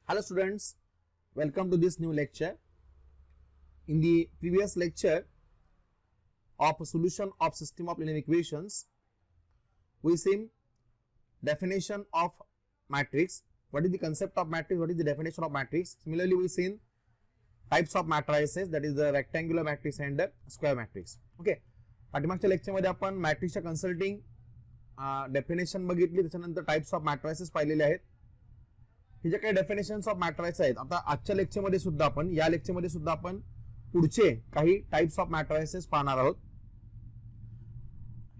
Hello students, welcome to this new lecture. In the previous lecture of solution of system of linear equations, we seen definition of matrix. What is the concept of matrix? What is the definition of matrix? Similarly, we seen types of matrices, that is the rectangular matrix and the square matrix. Okay. पाठीमागच्या lecture मध्ये आपण मॅट्रिक्सच्या consulting definition बघितली, त्याच्यानंतर types of matrices पाहिलेले आहेत. हे जे काही डेफिनेशन्स ऑफ मॅट्रिसेस आहेत, आता आजच्या लेक्चर मध्ये सुद्धा आपण या लेक्चर मध्ये सुद्धा आपण पुढचे काही टाइप्स ऑफ मॅट्रिसेस पाहणार आहोत.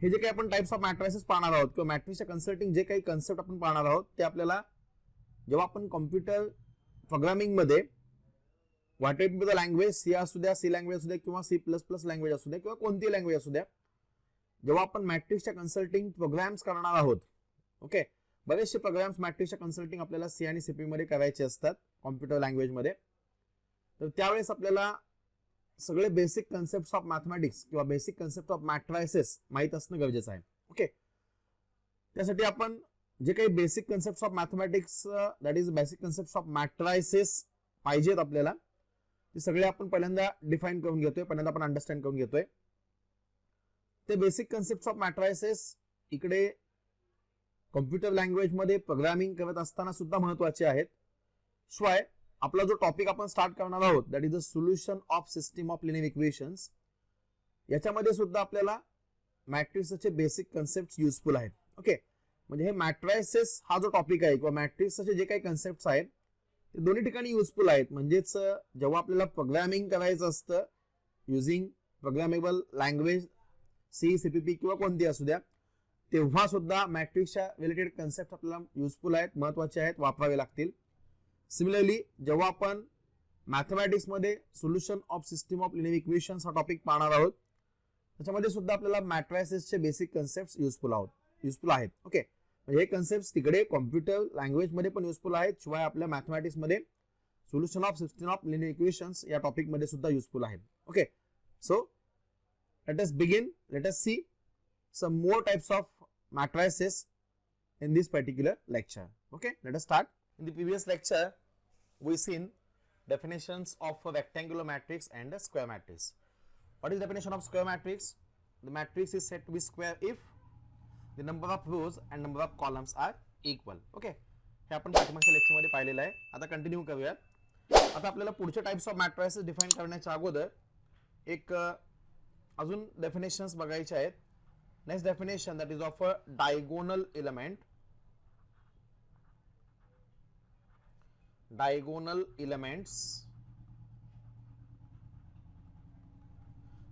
हे जे काही आपण टाइप्स ऑफ मॅट्रिसेस पाहणार आहोत किंवा मॅट्रिक्सच्या कन्सल्टिंग जे काही कन्सेप्ट आपण पाहणार आहोत, ते आपल्याला जेव्हा आपण कॉम्प्युटर प्रोग्रामिंग मध्ये whatever the language, C असू द्या, सी लँग्वेज असू द्या किंवा सी प्लस प्लस लँग्वेज असू द्या किंवा कोणती लँग्वेज असू द्या, जेव्हा आपण मॅट्रिक्सच्या कन्सल्टिंग प्रोग्राम्स करणार आहोत, ओके, बरेचसे प्रोग्राम्स मॅट्रिक्सच्या कन्सल्टिंग आपल्याला सी आणि सीपी मध्ये करायचे असतात कॉम्प्युटर लँग्वेज मध्ये. तर त्यावेळेस आपल्याला सगळे बेसिक कन्सेप्ट्स ऑफ मॅथमॅटिक्स किंवा बेसिक कन्सेप्ट ऑफ मॅट्रिसेस माहित असणं गरजेचं आहे. ओके, त्यासाठी आपण जे काही basic concepts of mathematics, that is basic concepts of matrices पाहिजेत आपल्याला, ते सगळे आपण पहिल्यांदा डिफाइन करून घेतोय, पहिल्यांदा आपण अंडरस्टँड करून घेतोय. ते बेसिक कन्सेप्ट्स ऑफ मॅट्रिसेस इकडे कॉम्प्युटर लँग्वेज मध्ये प्रोग्रामिंग करत असताना सुद्धा महत्त्वाचे आहेत. शिवाय आपला जो टॉपिक आपण स्टार्ट करणार आहोत, that is the solution of system of linear equations, याच्यामध्ये सुद्धा आपल्याला मॅट्रिक्सचे बेसिक कन्सेप्ट युजफुल आहेत. ओके, म्हणजे हे मॅट्रिसेस हा जो टॉपिक आहे किंवा मॅट्रिक्सचे जे काही कन्सेप्ट्स आहेत ते दोन्ही ठिकाणी युजफुल आहेत. म्हणजेच जेव्हा आपल्याला प्रोग्रामिंग करायचं असतं using programmable language, C, CPP किंवा कोणती असू द्या, तेव्हा सुद्धा मॅट्रिक्सच्या रिलेटेड कन्सेप्ट आपल्याला युजफुल आहेत, महत्त्वाचे आहेत, वापरावे लागतील. सिमिलरली जेव्हा आपण मॅथमॅटिक्स मध्ये solution of system of linear equations हा टॉपिक पाहणार आहोत, त्याच्यामध्ये सुद्धा आपल्याला मॅट्रिसेसचे बेसिक कन्सेप्ट युजफुल आहेत. ओके, हे कन्सेप्ट तिकडे कॉम्प्युटर लँग्वेज मध्ये पण युजफुल आहेत, शिवाय आपल्या मॅथमॅटिक्स मध्ये solution of system of linear equations या टॉपिक मध्ये सुद्धा युजफुल आहेत. Okay, so let us begin. Let us see some more types of matrices in this particular lecture. Okay, let us start. In the previous lecture, we seen definitions of a rectangular matrix and a square matrix. What is definition of square matrix? The matrix is said to be square if the number of rows and number of columns are equal. Okay, हे आपण पाठीमागच्या lecture मध्ये पाहिलेलं आहे. आता continue करूया. आता आपल्याला पुढचे टाइप्स ऑफ मॅट्रिसेस डिफाइन करण्याच्या अगोदर एक अजून डेफिनेशन्स बघायचे आहेत. Next definition, that is of a diagonal element. Diagonal elements,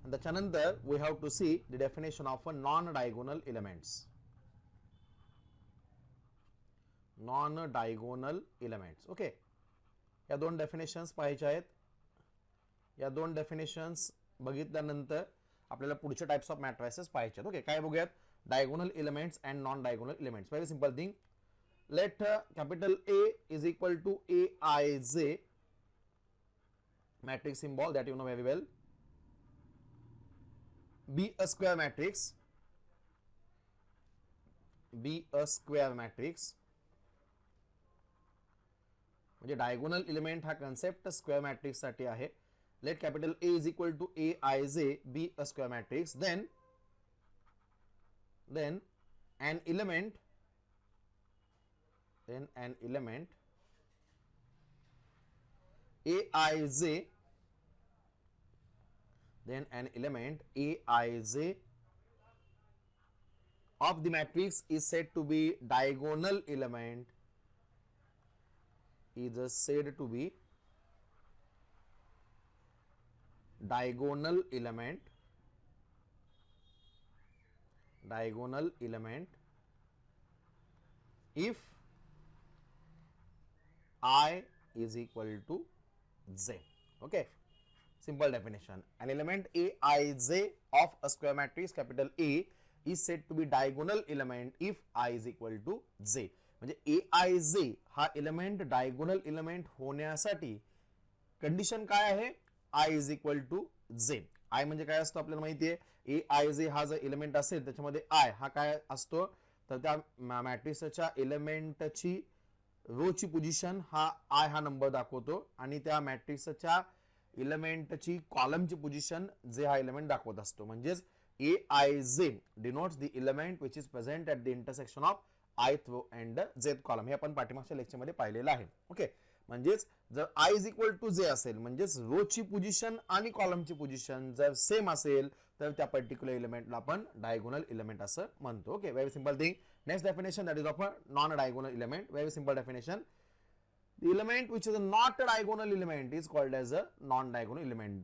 and त्याच्यानंतर we have to see the definition of a non-diagonal elements. Non-diagonal elements. Okay, या दोन डेफिनेशन्स पाहायचे आहेत. या दोन डेफिनेशन्स बघितल्यानंतर आपल्याला पुढचे टाइप्स ऑफ मॅट्रिसेस पाहायचे आहेत. ओके, काय बघूयात? Diagonal elements and non diagonal elements. Very simple thing. Let capital A is equal to Aij, matrix symbol that you know very well, be a square matrix. Be a square matrix. म्हणजे diagonal element हा concept square matrix साठी आहे. Let capital A is equal to Aij be a square matrix. Then an element Aij of the matrix is said to be diagonal element. Is said to be diagonal element if I is equal to J. Okay, simple definition. An element Aij of a square matrix capital A is said to be diagonal element if I is equal to J. म्हणजे Aij हा element diagonal element होण्यासाठी condition काय आहे? I is equal to J. I म्हणजे काय असतो आपल्याला माहिती आहे. Aij हा जर एलिमेंट असेल त्याच्यामध्ये I हा काय असतो, तर त्या मॅट्रिक्सच्या एलिमेंटची रो ची पोझिशन हा आय हा नंबर दाखवतो आणि त्या मॅट्रिक्सच्या इलेमेंटची कॉलमची पोझिशन जे हा एलिमेंट दाखवत असतो. म्हणजेच AIJ denotes the element which is present at the intersection of ith row and zth column. हे आपण पाठीमागच्या लेक्चरमध्ये पाहिलेलं आहे. ओके, म्हणजेच जर I इज इक्वल टू जे असेल म्हणजेच रो ची पोझिशन आणि कॉलमची पोझिशन जर सेम असेल तर त्या पर्टिक्युलर एलिमेंटला आपण डायगोनल एलिमेंट असं म्हणतो. Okay, very simple thing. Next definition that is of a non diagonal element. Very simple definition. The element which is not a diagonal element is called as a non-diagonal element.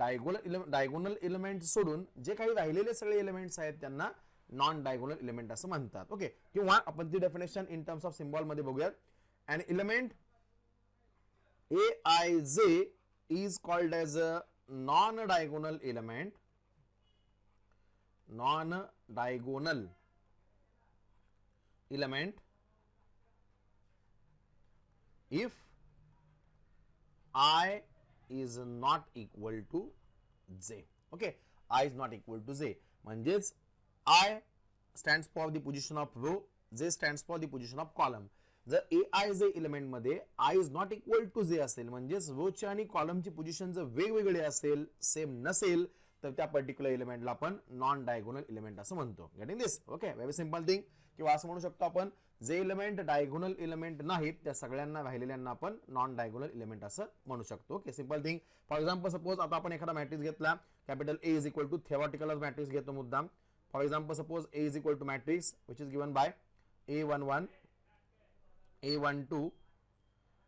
Diagonal element सोडून जे काही राहिलेले सगळे elements आहेत त्यांना non diagonal element असं म्हणतात. Okay, किंवा आपण ती definition in terms of symbol मध्ये बघूयात. An element AIJ is called as a non-diagonal element. Non-diagonal element if I is not equal to J. Okay, I is not equal to J. म्हणजेच I stands for the position of row, J stands for the position of column. जर AIJ element मध्ये I is not equal to J असेल म्हणजेच row ची आणि कॉलमची position जर वेगवेगळे असेल, सेम नसेल तर त्या पर्टिक्युलर एलिमेंटला आपण नॉन डायगोनल एलिमेंट असं म्हणतो. Getting this? Okay, very simple thing. किंवा असं म्हणू शकतो आपण जे एलिमेंट डायगोनल एलिमेंट नाहीत त्या सगळ्यांना राहिलेल्यांना आपण नॉन डायगोनल एलिमेंट असं म्हणू शकतो. Okay, simple thing. For example suppose आता आपण एखादा मॅट्रिक्स घेतला, capital A is equal to theoretical matrix घेतो मुद्दाम. For example suppose A is equal to matrix which is given by A11 A12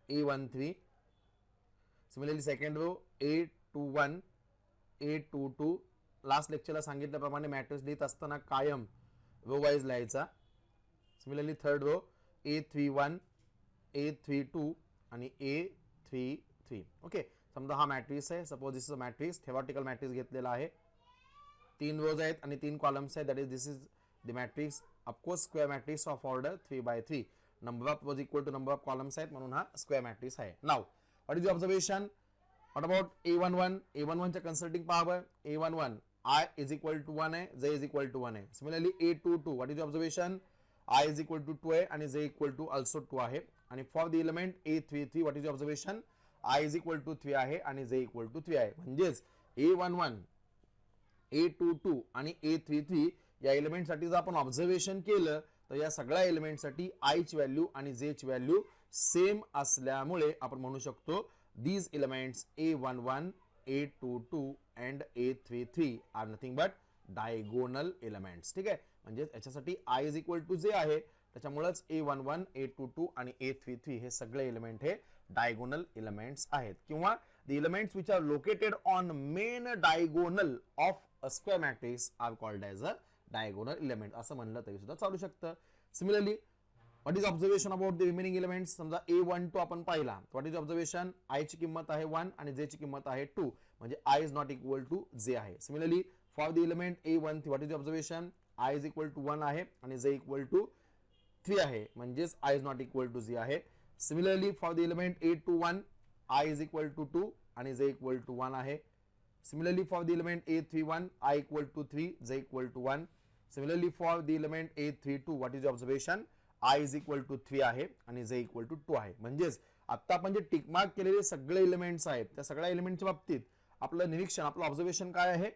A13. Similarly second row A21 A22. Last लेक्चरला सांगितल्याप्रमाणे matrix लिहित असताना कायम रो वाईज लिहायचा. Similarly third row A31 A32 आणि A33. Okay, समजा हा matrix आहे. Suppose this is a matrix, theoretical matrix घेतलेला आहे. 3 रोज आहेत आणि 3 कॉलम्स आहेत. That is this is the matrix, of course square matrix of order 3/3. Number of rows equal to number of columns आहेत म्हणून हा स्क्वेअर मॅट्रिक्स आहे. नाव what is the observation? What about A11? A11 च्या consulting power A11 I is equal to 1 आहे, J is equal to 1 आहे. Similarly A22 what is the observation? I is equal to 2 आहे आणि J equal to also 2 आहे. आणि for the element A33 what is the observation? I is equal to 3 आहे आणि J equal to 3 आहे. म्हणजेच A11 A22 आणि A33 या एलिमेंट साठी जर आपण ऑब्झर्वेशन केलं तर या सगळ्या एलिमेंट साठी I ची व्हॅल्यू आणि J ची व्हॅल्यू सेम असल्यामुळे आपण म्हणू शकतो these elements A11 A22 and A33 are nothing but diagonal elements. ठीक आहे, म्हणजे याच्यासाठी I is equal to J आहे त्याच्यामुळेच A11 A22 आणि A33 हे सगळे एलिमेंट हे डायगोनल एलिमेंट्स आहेत. किंवा the elements which are located on main diagonal of a square matrix are called as a diagonal element असं म्हणलं तरी सुद्धा चालू शकतं. Similarly what is observation about the remaining elements? समजा A12 आपण पाहिला, व्हॉट इज ऑब्झर्वेशन? I ची किंमत आहे 1 आणि J ची किंमत आहे 2 म्हणजे I is not equal to J आहे. Similarly for the element A13 what is observation? I is equal to 1 आहे आणि J इक्वल टू 3 आहे म्हणजेच I is not equal to J आहे. Similarly for the element A21 I is equal to 2 आणि J equal to 1 आहे. Similarly for the element A31 I equal to 3 J equal to 1. Similarly for the element A32 what is observation? I is equal to 3 आहे आणि J equal to 2 आहे. म्हणजेच आता आपण जे tick mark केलेले सगळे एलिमेंट्स आहेत त्या सगळ्या एलिमेंटच्या बाबतीत आपलं निरीक्षण, आपलं ऑब्झर्वेशन काय आहे?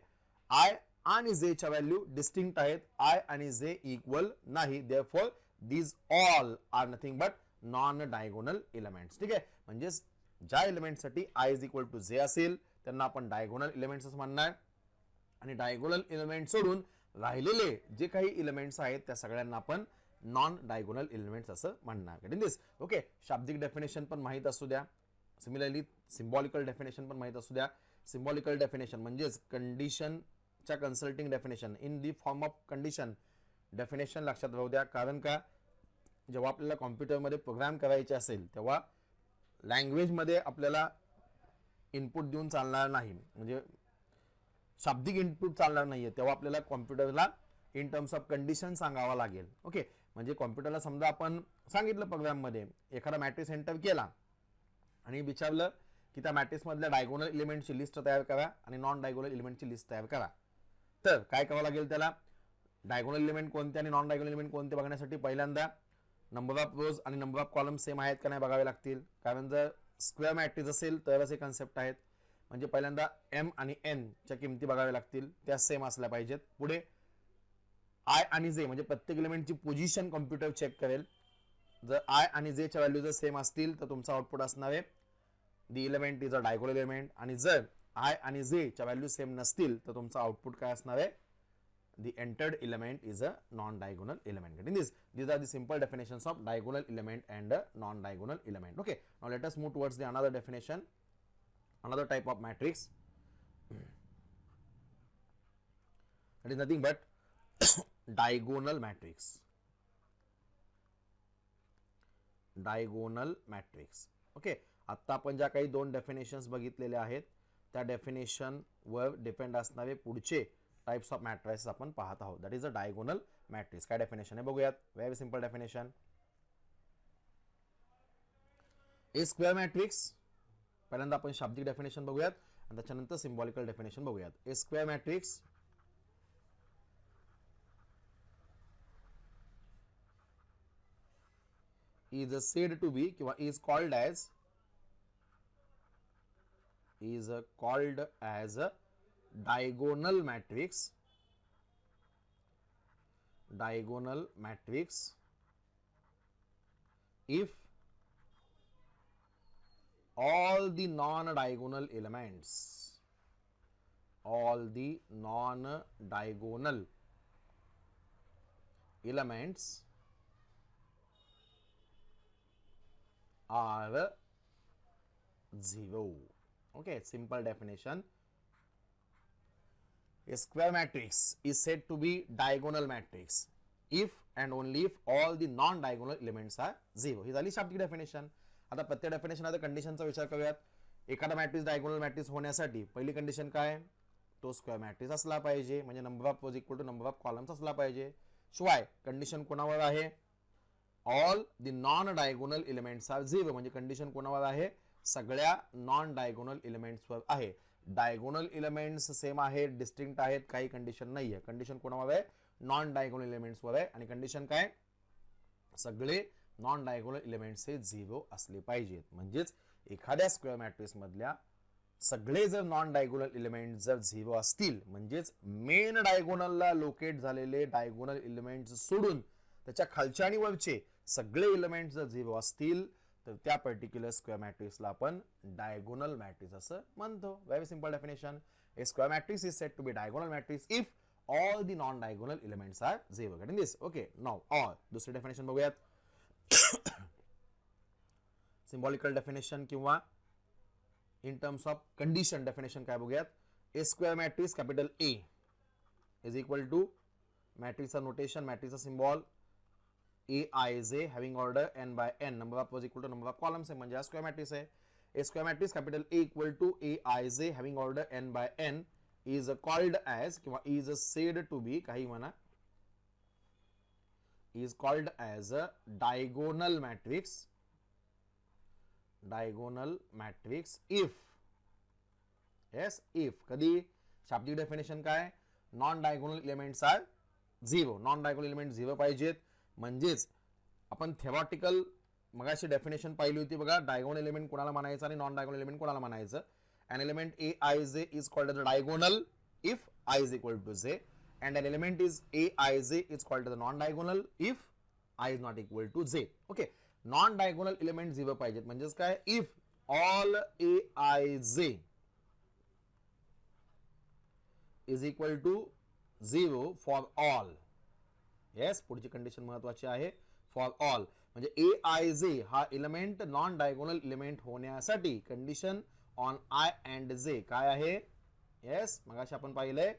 I आणि J च्या व्हॅल्यू डिस्टिंक्ट आहेत, I आणि J इक्वल नाही. Therefore these all are nothing but non diagonal elements. ठीक आहे, म्हणजेच ज्या एलिमेंटसाठी I is equal to J असेल त्यांना आपण डायगोनल एलिमेंट्स असं म्हणणार आणि डायगोनल एलिमेंट सोडून राहिलेले जे काही एलिमेंट्स आहेत त्या सगळ्यांना आपण नॉन डायगोनल एलिमेंट्स असं म्हणणार. Getting this? ओके, शाब्दिक डेफिनेशन पण माहित असू द्या. सिमिलरली सिम्बॉलिकल डेफिनेशन पण माहित असू द्या. सिम्बॉलिकल डेफिनेशन म्हणजेच कंडिशनच्या consulting definition in the form of condition definition लक्षात राहू द्या. कारण का जेव्हा आपल्याला कॉम्प्युटरमध्ये प्रोग्राम करायचे असेल तेव्हा लँग्वेजमध्ये आपल्याला इनपुट देऊन चालणार नाही, म्हणजे शाब्दिक इनपुट चालणार नाहीये, तेव्हा आपल्याला कॉम्प्युटरला इन टर्म्स ऑफ कंडिशन सांगावा लागेल. ओके, म्हणजे कॉम्प्युटरला समजा आपण सांगितलं प्रोग्राममध्ये एखादा मॅट्रिक्स एंटर केला आणि विचारलं की त्या मॅट्रिक्स मधल्या डायगोनल एलिमेंटची लिस्ट तयार करा आणि नॉन डायगोनल एलिमेंटची लिस्ट तयार करा, तर काय करावं लागेल? त्याला डायगोनल एलिमेंट कोणते आणि नॉन डायगोनल एलिमेंट कोणते बघण्यासाठी पहिल्यांदा नंबर ऑफ रोज आणि नंबर ऑफ कॉलम सेम आहेत का नाही बघावे लागतील, कारण जर स्क्वेअर मॅट्रिक्स असेल तरच हे कन्सेप्ट आहेत. म्हणजे पहिल्यांदा एम आणि एन च्या किमती बघाव्या लागतील, त्या सेम असल्या पाहिजेत. पुढे आय आणि जे म्हणजे प्रत्येक एलिमेंटची पोझिशन कॉम्प्युटर चेक करेल. जर आय आणि जे च्या व्हॅल्यू जर सेम असतील तर तुमचा आउटपुट असणार आहे the element is a diagonal element. आणि जर आय आणि जे च्या व्हॅल्यू सेम नसतील तर तुमचा आउटपुट काय असणार आहे, the entered element is a non-diagonal element. Getting this? These are the simple definitions of diagonal element and a non-diagonal element. Okay. Now let us move towards the another definition, another type of matrix. That is nothing but diagonal matrix. Diagonal matrix. Okay. आता आपण ज्या काही दोन definitions बघितलेले आहेत त्या definition वर depend असणारे पुढचे टाइप्स ऑफ मॅट्रिक्स आपण पाहत आहोत. That is a diagonal matrix. काय डेफिनेशन आहे बघूयात. Very simple definition. A square matrix, पहिल्यांदा आपण शाब्दिक डेफिनेशन बघूयात आणि त्याच्यानंतर सिम्बॉलिकल डेफिनेशन बघूयात. A square matrix is said to be किंवा is called as a diagonal matrix. Diagonal matrix if all the non-diagonal elements are 0. Okay, simple definition. A square matrix is said to be diagonal matrix if and only if all the non-diagonal elements are 0. ही झाली शाब्दिक definition. आता प्रत्येक definition आता कंडिशनचा विचार करूयात. एखादा matrix diagonal matrix होण्यासाठी पहिली कंडिशन काय, तो स्क्वेअर मॅट्रिक्स असला पाहिजे, म्हणजे number of rows equal to number of columns असला पाहिजे. शिवाय कंडिशन कोणावर आहे, all the non diagonal elements are 0, म्हणजे कंडिशन कोणावर आहे, सगळ्या नॉन डायगोनल एलिमेंट्स वर आहे. डायगोनल एलिमेंट्स सेम आहेत, डिस्टिंक्ट आहेत, काही कंडिशन नाही आहे. कंडिशन कोणावर आहे, नॉन डायगोनल एलिमेंट्स वर आहे. आणि कंडिशन काय, सगळे नॉन डायगोनल एलिमेंट्स हे 0 असले पाहिजेत. म्हणजेच एखाद्या स्क्वेअर मॅट्रिक्स मधल्या सगळे जर नॉन डायगोनल एलिमेंट जर 0 असतील, म्हणजेच मेन डायगोनलला लोकेट झालेले डायगोनल एलिमेंट्स सोडून त्याच्या खालच्या आणि वरचे सगळे एलिमेंट्स जर 0 असतील तर त्या पर्टिक्युलर स्क्वेअर मॅट्रिक्सला आपण डायगोनल मॅट्रिक्स असं म्हणतो. Very simple definition. A square matrix is said to be diagonal matrix if all the non diagonal elements are 0. Getting this? Okay. Now all. दुसरी डेफिनेशन बघूयात. सिम्बॉलिकल डेफिनेशन किंवा in terms of condition definition काय बघूयात. A square matrix capital A is equal to मॅट्रिक्सचा notation, मॅट्रिक्सचा symbol Aij having order n by n, number of rows equal to number of columns है, म्हणजे हा square matrix आहे. A square matrix capital A equal to Aij having order n by n is called as किंवा is said to be, काही म्हणा, is called as a diagonal matrix. Diagonal matrix if, yes, if, कधी शाब्दिक definition काय, non diagonal elements are 0, non diagonal element 0 पाहिजेत. म्हणजेच आपण theoretical मगाशी डेफिनेशन पाहिली होती बघा, डायगोनल एलिमेंट कोणाला म्हणायचं आणि नॉन डायगोनल एलिमेंट कोणाला म्हणायचं. An element Aij is called as diagonal if I is equal to j, and an element is Aij is called as a non diagonal if I is not equal to j. Okay, non diagonal element 0 पाहिजेत. म्हणजेच काय, if all Aij is equal to 0 for all. Yes, पुढची condition महत्वाची आहे, for all. म्हणजे Aij हा element non diagonal element होण्यासाठी condition on I and J काय आहे, येस, मगाशी आपण पाहिलंय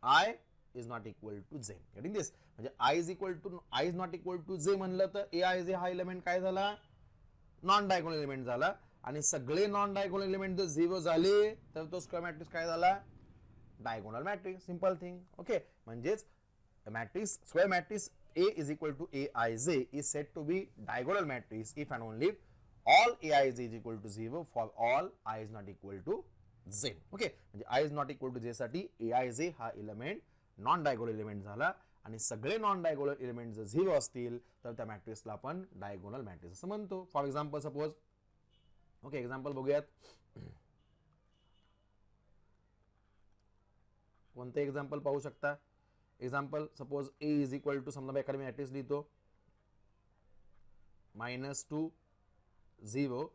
I is not equal to J. Getting this? म्हणजे I is not equal to J म्हणलं तर Aij हा एलिमेंट काय झाला, नॉन डायगोनल एलिमेंट झाला. आणि सगळे नॉन डायगोनल एलिमेंट जर 0 झाले तर तो स्क्वेअर मॅट्रिक्स काय झाला, diagonal matrix. Simple thing. Okay, म्हणजेच matrix, square matrix A is equal to Aij is said to be diagonal matrix if and only if all Aij is equal to 0 for all I is not equal to J. Okay, म्हणजे I is not equal to J साठी Aij हा element non diagonal element झाला आणि सगळे non diagonal element जर 0 असतील तर त्या मॅट्रिक्सला आपण डायगोनल मॅट्रिक्स असं म्हणतो. For example suppose, okay example बघूयात. कोणते एक्झाम्पल पाहू शकता? Example suppose A is equal to, समजा एखादी मॅट्रिक्स लिहितो -2 0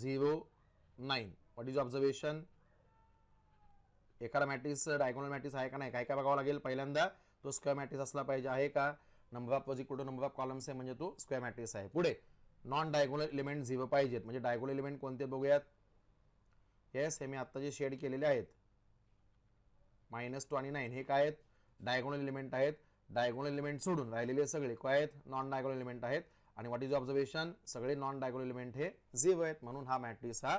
0 9. What is observation? एखादा मॅट्रिक्स डायगोनल मॅट्रिक्स आहे का नाही, काय काय बघावं लागेल. पहिल्यांदा तो स्क्वेअर मॅट्रिक्स असला पाहिजे, आहे का? Number of equal to number of columns आहे म्हणजे तो स्क्वेअर मॅट्रिक्स आहे. पुढे नॉन डायगोनल एलिमेंट 0 पाहिजेत. म्हणजे डायगोनल एलिमेंट कोणते बघूयात. येस, हे मी आता जे शेड केलेले आहेत -2 आणि 9 हे काय आहेत? डायगोनल एलिमेंट आहेत. डायगोनल एलिमेंट सोडून राहिलेले सगळे काय आहेत? नॉन डायगोनल एलिमेंट आहेत. आणि व्हॉट इज ऑब्झर्वेशन? सगळे नॉन डायगोनल एलिमेंट हे 0 आहेत, म्हणून हा मॅट्रिक्स हा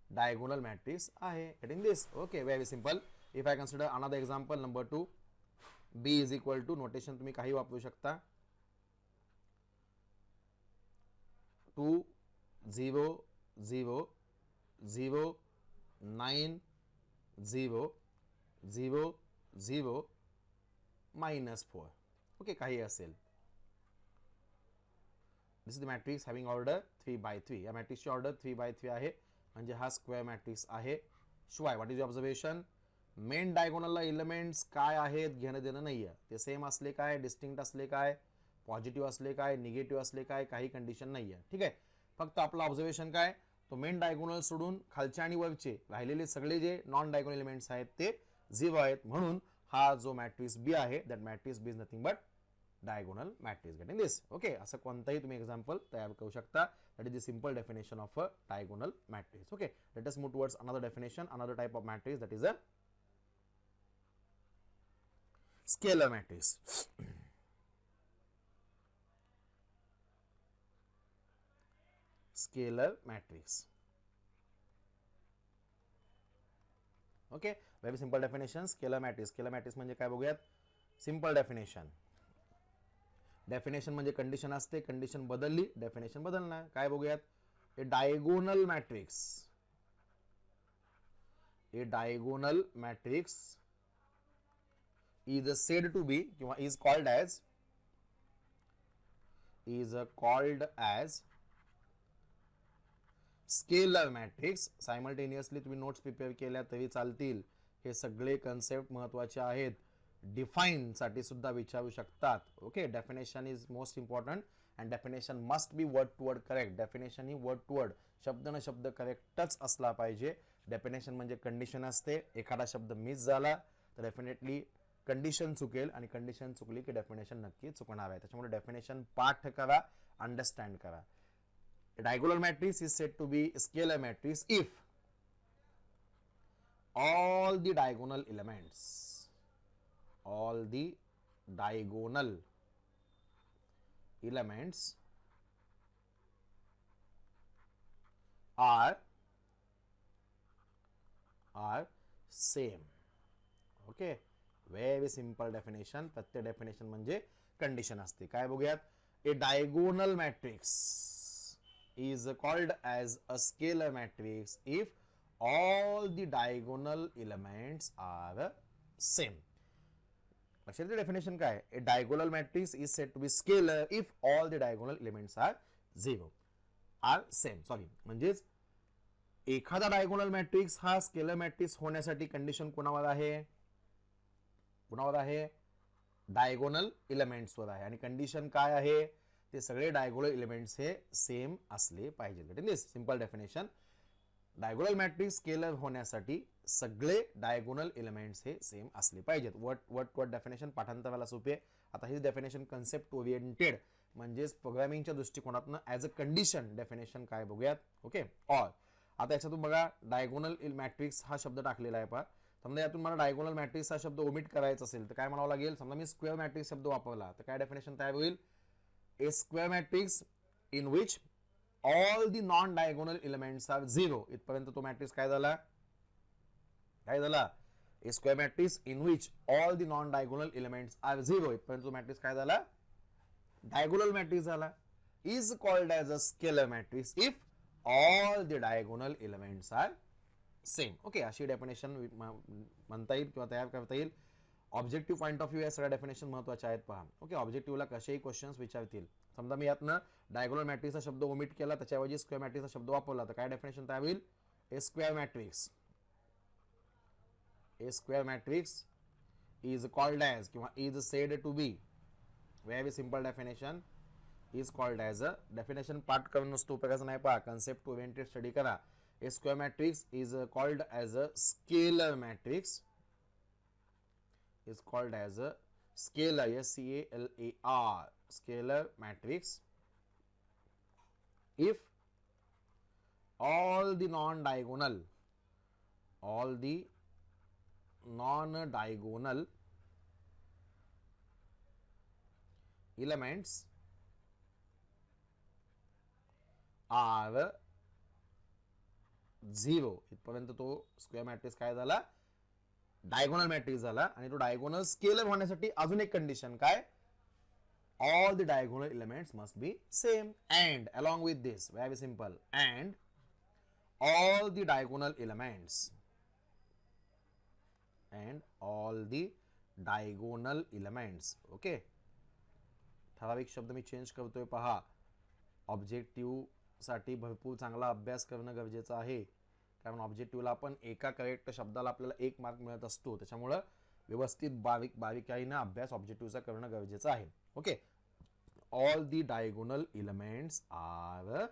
डायगोनल मॅट्रिक्स आहे. Getting this? Okay, very simple. If I consider another example number 2, B is equal to, notation तुम्ही काही वापरू शकता, 2 0 0 0 9 0 0 0 -4. ओके, काही असेल. This is the matrix having order 3/3. या मॅट्रिक्सची ऑर्डर 3/3 आहे, म्हणजे हा स्क्वेअर मॅट्रिक्स आहे. शिवाय व्हॉट इज ऑब्झर्वेशन? मेन डायगोनलला एलिमेंट्स काय आहेत घेणं देणं नाही आहे. ते सेम असले काय, डिस्टिंक्ट असले काय, पॉझिटिव्ह असले काय, निगेटिव्ह असले काय, काही कंडिशन नाही आहे. ठीक आहे. फक्त आपलं ऑब्झर्वेशन काय, तो मेन डायगोनल सोडून खालचे आणि वरचे राहिलेले सगळे जे नॉन डायगोनल एलिमेंट्स आहेत ते 0 आहेत. म्हणून हा जो मॅट्रिक्स बी आहे, that matrix B is nothing but diagonal matrix. Getting this? Okay, असं कोणताही तुम्ही एक्झाम्पल तयार करू शकता. That is the simple definition of a diagonal matrix. Okay, let us move towards another definition, another type of matrix, that is a scalar matrix. Scalar matrix. Okay, very simple definition. Scalar matrix. Scalar matrix म्हणजे काय बघूयात. Simple definition. Definition म्हणजे condition असते, condition बदलली, definition बदलणार. काय बघूयात. A diagonal matrix, a diagonal matrix is said to be किंवा is called as scalar matrix. Simultaneously तुम्ही नोट्स प्रिपेअर केल्या तरी चालतील. हे सगळे कन्सेप्ट महत्वाचे आहेत. डिफाईन साठी सुद्धा विचारू शकतात. Okay, definition is most important and definition must be word to word correct. Definition ही वर्ड टू वर्ड, शब्द न शब्द करेक्टच असला पाहिजे. डेफिनेशन म्हणजे कंडिशन असते. एखादा शब्द मिस झाला तर डेफिनेटली कंडिशन चुकेल आणि कंडिशन चुकली की डेफिनेशन नक्की चुकणार आहे. त्याच्यामुळे डेफिनेशन पाठ करा, अंडरस्टँड करा. Diagonal matrix is said to be a scalar matrix if all the diagonal elements are same. Okay, very simple definition. प्रत्येक डेफिनेशन म्हणजे कंडिशन असते. काय बघूयात. A diagonal matrix is called as a scalar matrix if all the diagonal elements are same. लक्षात येते definition काय. A diagonal matrix is said to be scalar if all the diagonal elements are same. Sorry, म्हणजेच एखादा diagonal matrix हा scalar matrix होण्यासाठी condition कोणावर आहे, कोणावर आहे, डायगोनल एलिमेंट्सवर आहे. आणि कंडिशन काय आहे, ते सगळे डायगोनल एलिमेंट्स हे सेम असले पाहिजे. Getting this? Simple definition. Diagonal matrix scalar होण्यासाठी सगळे डायगोनल एलिमेंट्स हे सेम असले पाहिजेत. वर्ड डेफिनेशन पाठांतराला सोपे. आता ही डेफिनेशन कन्सेप्ट ओरिएंटेड म्हणजेच प्रोग्रामिंगच्या दृष्टिकोनातून ॲज अ कंडिशन डेफिनेशन काय बघूयात. Okay, all. आता याच्यातून बघा, डायगोनल मॅट्रिक्स हा शब्द टाकलेला आहे. पहा, समजा यातून मला डायगोनल मॅट्रिक्स हा शब्द ओमिट करायचा असेल तर काय म्हणावं लागेल. समजा मी स्क्वेअर मॅट्रिक्स शब्द वापरला तर काय डेफिनेशन तयार होईल. A square matrix in which all the non-diagonal elements are 0. इथपर्यंत तो मॅट्रिक्स काय झाला. A square matrix in which all the non-diagonal elements are 0. इथपर्यंत तो मॅट्रिक्स काय झाला. डायगोनल मॅट्रिक्स झाला. Is called as a scalar matrix if all the diagonal elements are same. Okay, अशी डेफिनेशन म्हणता येईल किंवा तयार करता येईल. ऑब्जेक्टिव्ह पॉईंट ऑफ व्ह्यू या सगळ्या डेफिनेशन महत्वाच्या आहेत पहा. ओके, ऑब्जेक्टिव्हला कसेही क्वेश्चन्स विचारतील. समजा मी यातनं डायगोनल मॅट्रिक्सचा शब्द ओमिट केला, त्याच्याऐवजी स्क्वेअर मॅट्रिक्सचा शब्द वापरला, तर काय डेफिनेशन तयार होईल? A square matrix. A square matrix is called as किंवा is said to be, very simple definition, is called as a. Definition पाठ करून नुसतं उपयोगाचं नाही पहा, कन्सेप्ट ओरिएंटेड स्टडी करा. A square matrix is called as a scalar matrix, is called as a scalar, S-C-A-L-A-R, scalar matrix if all the non-diagonal elements are 0. इथपर्यंत तो square matrix काय झाला? डायगोनल मॅट्रिक्स झाला. आणि तो डायगोनल स्केलर होण्यासाठी अजून एक कंडिशन काय? All the diagonal elements must be same. And along with this, very simple, and all the diagonal elements okay. ठराविक शब्द मी चेंज करतोय पहा. ऑब्जेक्टिव्ह साठी भरपूर चांगला अभ्यास करणं गरजेचं आहे, कारण ऑब्जेक्टिव्हला आपण एका करेक्ट शब्दाला आपल्याला 1 मार्क मिळत असतो. त्याच्यामुळं व्यवस्थित बारीकाईनं अभ्यास ऑब्जेक्टिव्हचा करणं गरजेचं आहे. Okay, all the diagonal elements are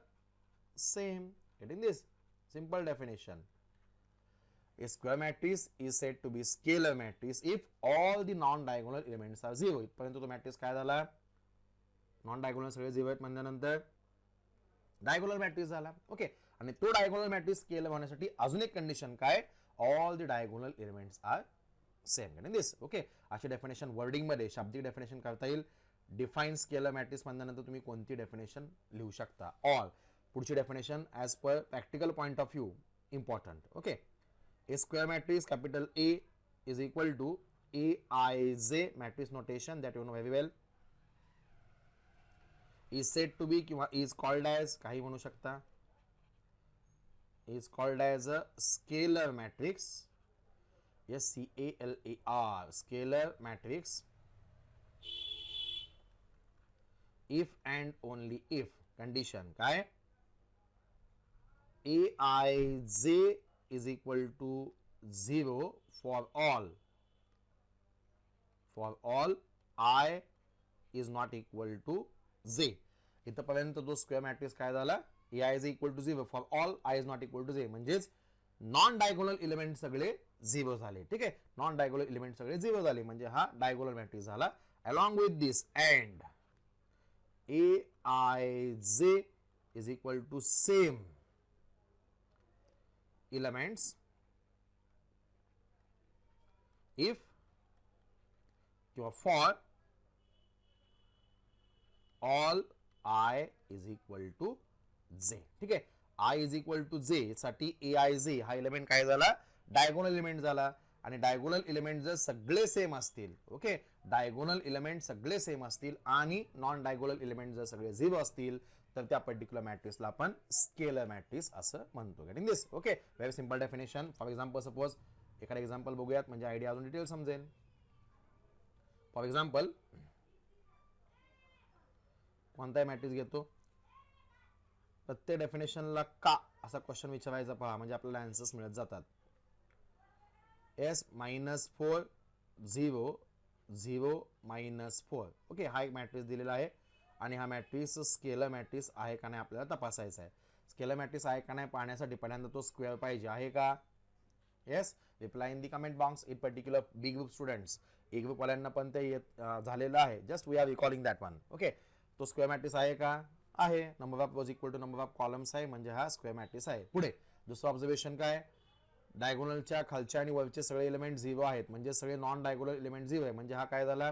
same. Getting this? Simple definition. A square matrix is said to be scalar matrix if all the non-diagonal elements are 0. इथपर्यंत तो मॅट्रिक्स काय झाला? नॉन डायगोनल सगळे 0 आहेत म्हणल्यानंतर डायगोनल मॅट्रिक्स झाला. Okay, आणि तो डायगोनल मॅट्रिक्स स्केलर होण्यासाठी अजून एक कंडिशन काय? All the diagonal elements are same. Getting this? Okay, अशी डेफिनेशन वर्डिंग मध्ये शाब्दिक डेफिनेशन करता येईल. डिफाईन स्केलर मॅट्रिक्स म्हणल्यानंतर तुम्ही कोणती डेफिनेशन लिहू शकता. ऑल पुढची definition as per practical point of view important. Okay, A square matrix capital A is equal to Aij matrix notation that you know very well. Is said to be किंवा is called as काही म्हणू शकता. Is called as a scalar matrix. S-C-A-L-A-R, scalar matrix. If and only if condition काय? Aij is equal to 0 for all I is not equal to j. इथपर्यंत जो square matrix काय झाला? AI is equal to 0 for all I is not equal to j. म्हणजेच non diagonal element सगळे 0 झाले. ठीक आहे, नॉन डायगोनल एलिमेंट सगळे 0 झाले म्हणजे हा डायगोनल मॅट्रिक्स झाला. Along with this and Aij is equal to same elements if for all I is equal to j. ठीक आहे, I is equal to j साठी Aij हा एलिमेंट काय झाला? डायगोनल एलिमेंट झाला. आणि डायगोनल एलिमेंट जर सगळे सेम असतील, ओके, डायगोनल एलिमेंट सगळे सेम असतील आणि नॉन डायगोनल एलिमेंट जर सगळे 0 असतील तर त्या पर्टिक्युलर मॅट्रिक्सला आपण स्केलर मॅट्रिक्स असं म्हणतो. Getting this? Okay, very simple definition. For example suppose एखादा एक्झाम्पल बघूयात म्हणजे आयडिया अजून डिटेल समजेल. फॉर एक्झाम्पल कोणताही मॅट्रिक्स घेतो, प्रत्येक डेफिनेशनला का असा क्वेश्चन विचारायचा पहा, म्हणजे आपल्याला आन्सर्स मिळत जातात. S-4 0 0 -4. ओके, हा एक मॅट्रिक्स दिलेला आहे आणि हा मॅट्रिक्स स्केलर मॅट्रिक्स आहे का नाही आपल्याला तपासायचा आहे. स्केलर मॅट्रिक्स आहे का नाही पाहण्यासाठी पहिल्यांदा तो स्क्वेअर पाहिजे. आहे का? Yes, reply in the comment box. In particular B group students, A group वाल्यांना पण ते झालेलं आहे. Just we are recalling that one. Okay, तो स्क्वेअर मॅट्रिक्स आहे का? आहे. Number of rows equal to number of columns आहे म्हणजे हा स्क्वेअर मॅट्रिक्स आहे. पुढे दुसरं ऑब्झर्वेशन काय? डायगोनलच्या खालच्या आणि वरचे सगळे एलिमेंट 0 आहेत म्हणजे सगळे नॉन डायगोनल एलिमेंट 0 आहे म्हणजे हा काय झाला?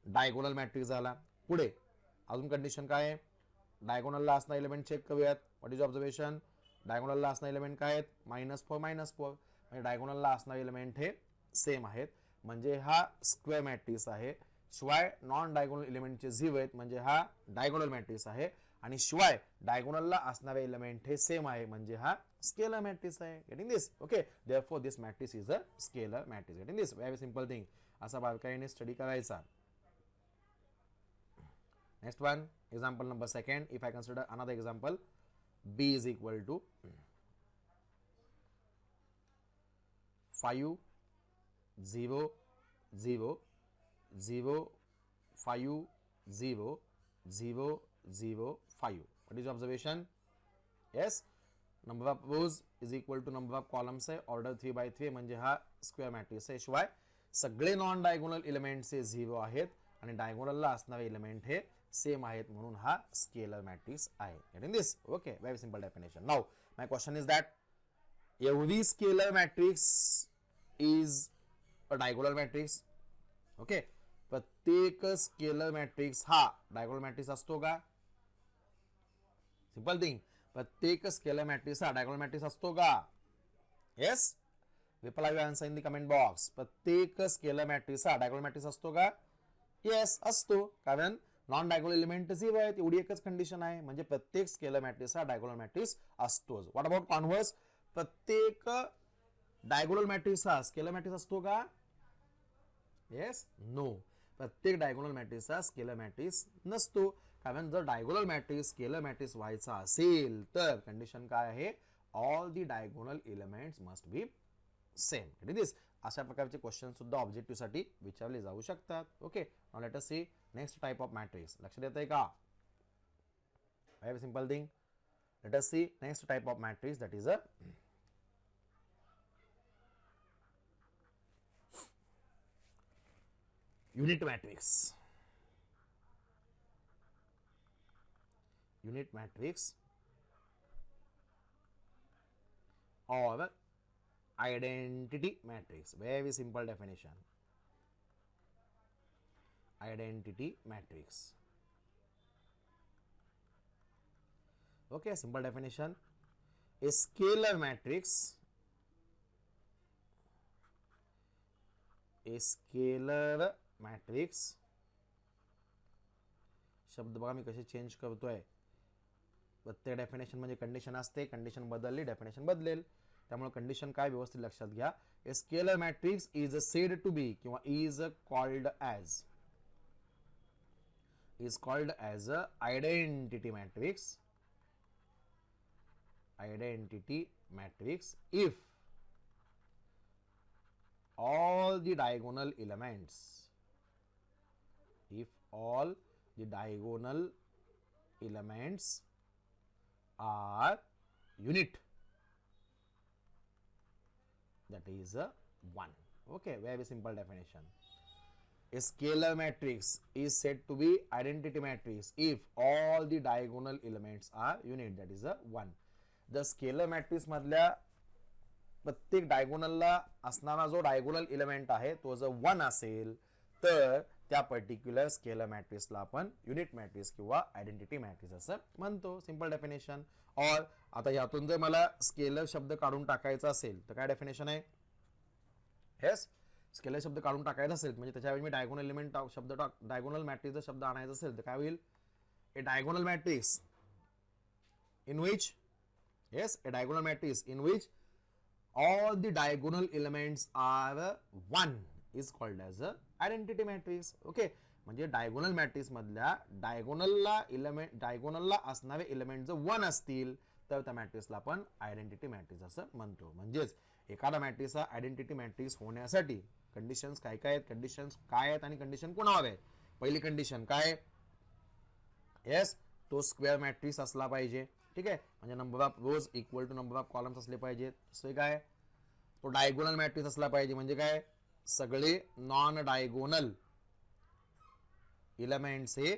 डायगोनल मॅट्रिक्स झाला. पुढे अजून कंडिशन काय आहे? डायगोनलला असणारे एलिमेंट चेक करूयात. What is observation? डायगोनलला असणारे एलिमेंट काय आहेत? -4 -4 म्हणजे डायगोनलला असणारे एलिमेंट हे सेम आहेत म्हणजे हा स्क्वेअर मॅट्रिक्स आहे. शिवाय नॉन डायगोनल एलिमेंटचे 0 आहेत म्हणजे हा डायगोनल मॅट्रिक्स आहे. आणि शिवाय डायगोनलला असणारे एलिमेंट हे सेम आहे म्हणजे हा स्केलर मॅट्रिक्स आहे. Getting this? Okay, therefore this matrix is a scalar matrix. Getting this? Very simple thing. असा बारकाईने स्टडी करायचा. Next one, example number second. If I consider another example, b is equal to 5 0 0 0 5 0 0 0 5. What is the observation? Yes, number of rows is equal to number of columns है. Order 3 by 3 म्हणजे हा square matrix आहे. शिवाय सगळे non diagonal elements हे 0 आहेत आणि डायगोनलला असणारे एलिमेंट हे सेम आहेत म्हणून हा स्केलर मॅट्रिक्स आहे. Getting this? Okay, very simple definition. Now my question is that every scalar matrix is a diagonal matrix. Okay, प्रत्येक स्केलर मॅट्रिक्स हा डायगोनल मॅट्रिक्स असतो का? सिंपल थिंग, प्रत्येक स्केलर मॅट्रिक्स हा डायगोनल मॅट्रिक्स असतो का? Yes, reply your answer in the comment box. प्रत्येक scalar matrix हा डायगोनल मॅट्रिक्स असतो का? येस, असतो. कारण नॉन डायगोनल एलिमेंट 0 आहेत, एवढी एकच कंडिशन आहे. म्हणजे प्रत्येक स्केलर मॅट्रिक्स हा डायगोनल मॅट्रिक्स असतोच. What about converse? प्रत्येक डायगोनल मॅट्रिक्स हा स्केलर मॅट्रिक्स असतो का? Yes, no. प्रत्येक डायगोनल मॅट्रिक्स हा स्केलर मॅट्रिक्स नसतो. कारण जर डायगोनल मॅट्रिक्स स्केलर मॅट्रिक्स व्हायचा असेल तर कंडिशन काय आहे? All the diagonal elements must be same. This अशा प्रकारचे क्वेश्चन सुद्धा ऑब्जेक्टिव्ह साठी विचारले जाऊ शकतात. Okay, now let us see next type of matrix. लक्षात येतंय का? Very simple thing. Let us see next type of matrix, that is a unit matrix. Unit matrix or identity matrix. Very simple definition. Identity matrix. Okay, simple definition. A scalar matrix. A scalar matrix. शब्द बघा मी कसे change करतोय. प्रत्येक definition म्हणजे condition असते, condition बदलली definition बदलेल. त्यामुळे कंडिशन काय व्यवस्थित लक्षात घ्या. A scalar matrix is said to be किंवा is called as a identity matrix. Identity matrix if all the diagonal elements are unit, that is a 1. Okay, very simple definition. A scalar matrix is said to be identity matrix if all the diagonal elements are unit, that is a 1. The scalar matrix मधल्या प्रत्येक डायगोनलला असणारा जो diagonal element आहे तो जर 1 असेल तर त्या पर्टिक्युलर स्केलर मॅट्रिक्सला आपण युनिट मॅट्रिक्स किंवा आयडेंटिटी मॅट्रिक्स असं म्हणतो. Simple definition. और आता यातून जर मला स्केलर शब्द काढून टाकायचा असेल तर काय डेफिनेशन आहे? येस, स्केलर शब्द काढून टाकायचा असेल म्हणजे त्याच्यावेळी मी डायगोनल एलिमेंट शब्द डायगोनल मॅट्रिक्सचा शब्द आणायचा असेल तर काय होईल? A diagonal matrix in which, yes, a diagonal matrix in which all the diagonal elements are 1 is called as a identity matrix. Okay, म्हणजे डायगोनल मॅट्रिक्स मधल्या डायगोनलला असणारे एलिमेंट जर 1 असतील तर त्या मॅट्रिक्सला आपण आयडेंटिटी मॅट्रिक्स असं म्हणतो. म्हणजेच एखादा मॅट्रिक्स हा आयडेंटिटी मॅट्रिक्स होण्यासाठी कंडिशन्स काय काय आहेत, कंडिशन्स काय आहेत आणि कंडिशन कोणावर आहे? पहिली कंडिशन काय? येस, तो स्क्वेअर मॅट्रिक्स असला पाहिजे. ठीक आहे, म्हणजे number of rows equal to number of columns असले पाहिजेत. दुसरे काय? तो डायगोनल मॅट्रिक्स असला पाहिजे. म्हणजे काय? सगळे नॉन डायगोनल एलिमेंट्स हे,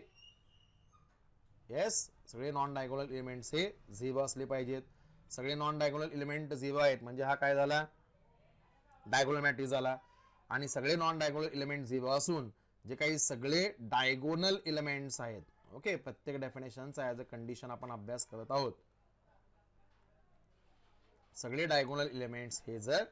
येस, सगळे नॉन डायगोनल एलिमेंट्स हे 0 असले पाहिजेत. सगळे नॉन डायगोनल एलिमेंट 0 आहेत म्हणजे हा काय झाला? डायगोनल मॅट्रिक्स झाला. आणि सगळे नॉन डायगोनल एलिमेंट 0 असून जे काही सगळे डायगोनल एलिमेंट्स आहेत. ओके, प्रत्येक डेफिनेशनचा ॲज अ कंडिशन आपण अभ्यास करत आहोत. सगळे डायगोनल एलिमेंट्स हे जर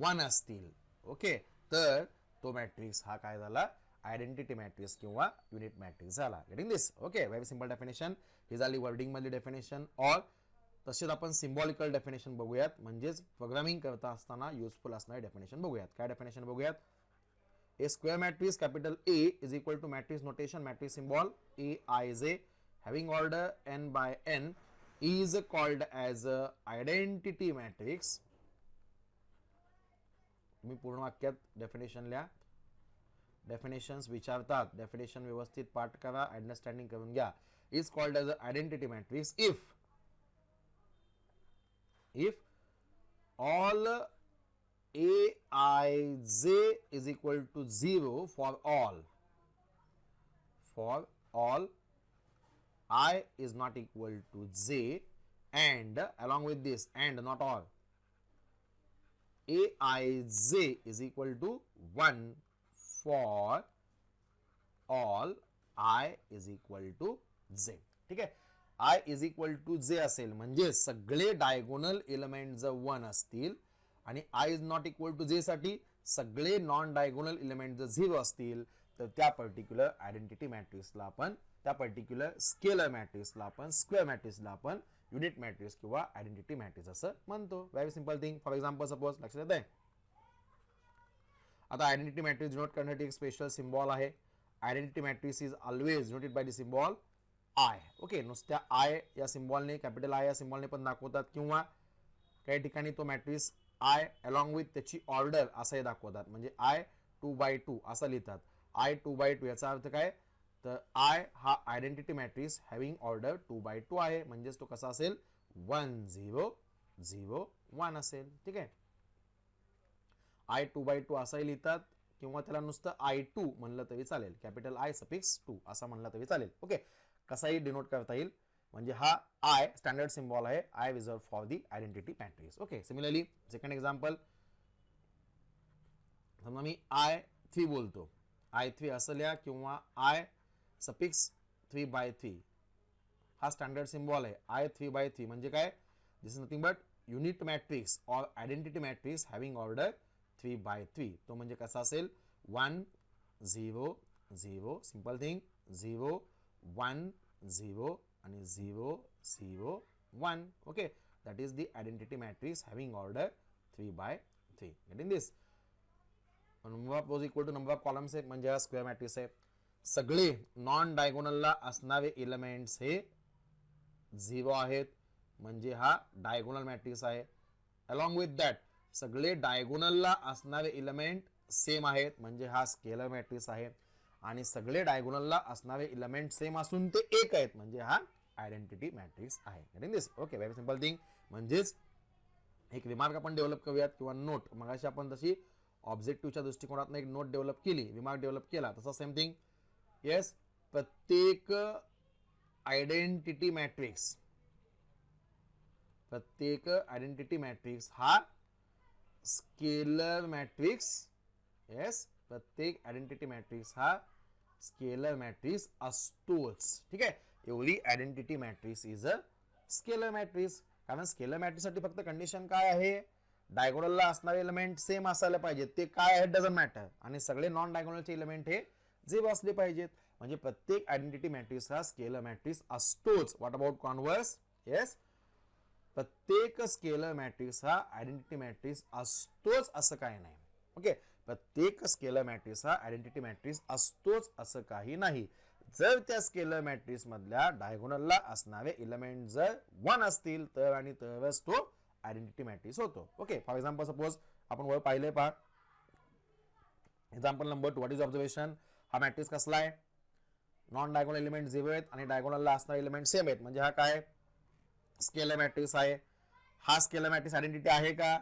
1 असतील, ओके, तर तो मॅट्रिक्स हा काय झाला? आयडेंटिटी मॅट्रिक्स किंवा युनिट मॅट्रिक्स झाला. Getting this? Okay, very simple definition. ही झाली वर्डिंग मधली डेफिनेशन. ऑर तसेच आपण सिम्बॉलिकल डेफिनेशन बघूयात, म्हणजेच प्रोग्रामिंग करता असताना युजफुल असणारे डेफिनेशन बघूयात. काय डेफिनेशन बघूयात? A square matrix capital A is equal to matrix notation, matrix symbol Aij having order n by n is called as a identity matrix. तुम्ही पूर्ण वाक्यात डेफिनेशन लिहा. डेफिनेशन्स विचारतात, डेफिनेशन व्यवस्थित पाठ करा, अंडरस्टँडिंग करून घ्या. Is called as a identity matrix if all Aij is equal to 0 for all I is not equal to j, and along with this and not all Aij is equal to 1 for all I is equal to j. ठीक आहे. I is equal to j असेल म्हणजे सगळे diagonal element जर 1 असतील आणि I is not equal to j साठी सगळे नॉन डायगोनल एलिमेंट जर 0 असतील तर त्या पर्टिक्युलर आयडेंटिटी मॅट्रिक्सला आपण, त्या पर्टिक्युलर स्केलर मॅट्रिक्सला आपण, स्क्वेअर मॅट्रिक्सला आपण युनिट मॅट्रिक्स किंवा आयडेंटिटी मॅट्रिक्स असं म्हणतो. Very simple thing. For example suppose लक्षात येत आहे. आता आयडेंटिटी मॅट्रिक्स डिनोट करण्यासाठी एक स्पेशल सिम्बॉल आहे. Identity matrix is always denoted by the symbol I. Okay, नुसत्या आय या सिम्बॉलने, कॅपिटल आय या सिम्बॉलने पण दाखवतात, किंवा काही ठिकाणी तो मॅट्रिक्स आय अलॉंग विथ त्याची ऑर्डर असंही दाखवतात, म्हणजे आय 2/2 असं लिहितात. आय 2/2 याचा अर्थ काय? तर आय हा आयडेंटिटी मॅट्रिक्स हॅव्हिंग ऑर्डर 2/2 आहे, म्हणजेच तो कसा असेल? 1 0 0 1 असेल. ठीक आहे. आय 2/2 असाही लिहितात, किंवा त्याला नुसतं I2 म्हणलं तरी चालेल, कॅपिटल आय सफिक्स 2 असं म्हणलं तरी चालेल. ओके, कसाही डिनोट करता येईल, म्हणजे हा आय स्टँडर्ड सिम्बॉल आहे. I reserve for the identity matrix. Okay, similarly second example, समजा मी I3 बोलतो, I3 असं लिहा, किंवा आय सफिक्स 3/3 हा स्टँडर्ड सिम्बॉल आहे. आय 3/3 म्हणजे काय? This is nothing but unit matrix or identity matrix having order 3/3. तो म्हणजे कसा असेल? 1 0 0, सिंपल थिंग, 0 1 0 आणि 0 0 1. Okay, that is the identity matrix having order 3/3. Getting this? Number of rows equal to number of columns आहे, म्हणजे हा square matrix आहे. सगळे नॉन डायगोनलला असणारे एलिमेंट्स हे 0 आहेत, म्हणजे हा डायगोनल मॅट्रिक्स आहे. अलॉंग विथ दॅट सगळे डायगोनलला असणारे एलिमेंट सेम आहेत, म्हणजे हा स्केलर मॅट्रिक्स आहे. आणि सगळे डायगोनलला असणारे एलिमेंट सेम असून ते एक आहेत, म्हणजे हा आयडेंटिटी मॅट्रिक्स आहे. Getting this? Okay, very simple thing. म्हणजेच एक रिमार्क आपण डेव्हलप करूयात, किंवा नोट. मगाशी आपण तशी ऑब्जेक्टिव्हच्या दृष्टिकोनातून एक नोट डेव्हलप केली, रिमार्क डेव्हलप केला, तसा सेम थिंग. येस, प्रत्येक आयडेंटिटी मॅट्रिक्स, प्रत्येक आयडेंटिटी मॅट्रिक्स हा स्केलर मॅट्रिक्स. येस, प्रत्येक आयडेंटिटी मॅट्रिक्स हा स्केलर मॅट्रिक्स असतोच. ठीक आहे. एवढी identity matrix is a scalar matrix. कारण स्केलर मॅट्रिक्स साठी फक्त कंडिशन काय आहे? डायगोनलला असणारे एलिमेंट सेम असायला पाहिजेत. ते काय आहे? Doesn't matter. आणि सगळे नॉन डायगोनलचे एलिमेंट हे 0 असले पाहिजेत. म्हणजे प्रत्येक आयडेंटिटी मॅट्रिक्स हा स्केलर मॅट्रिक्स असतोच. What about converse? येस, प्रत्येक स्केलर मॅट्रिक्स हा आयडेंटिटी मॅट्रिक्स असतोच असं काही नाही. ओके, प्रत्येक स्केलर मॅट्रिक्स हा आयडेंटिटी मॅट्रिक्स असतोच असं काही नाही. जर त्या स्केलर मॅट्रिक्स मधल्या डायगोनलला असणारे एलिमेंट जर 1 असतील तर आणि तरच तो आयडेंटिटी मॅट्रिक्स होतो. ओके, फॉर एक्झाम्पल सपोज आपण वर पाहिले, पहा example number 2. What is observation? हा मॅट्रिक्स कसला आहे? नॉन डायगोनल एलिमेंट 0 आहेत आणि डायगोनलला असणारे एलिमेंट सेम आहेत, म्हणजे हा काय? स्केलर मॅट्रिक्स आहे. हा स्केलर मॅट्रिक्स आयडेंटिटी आहे का?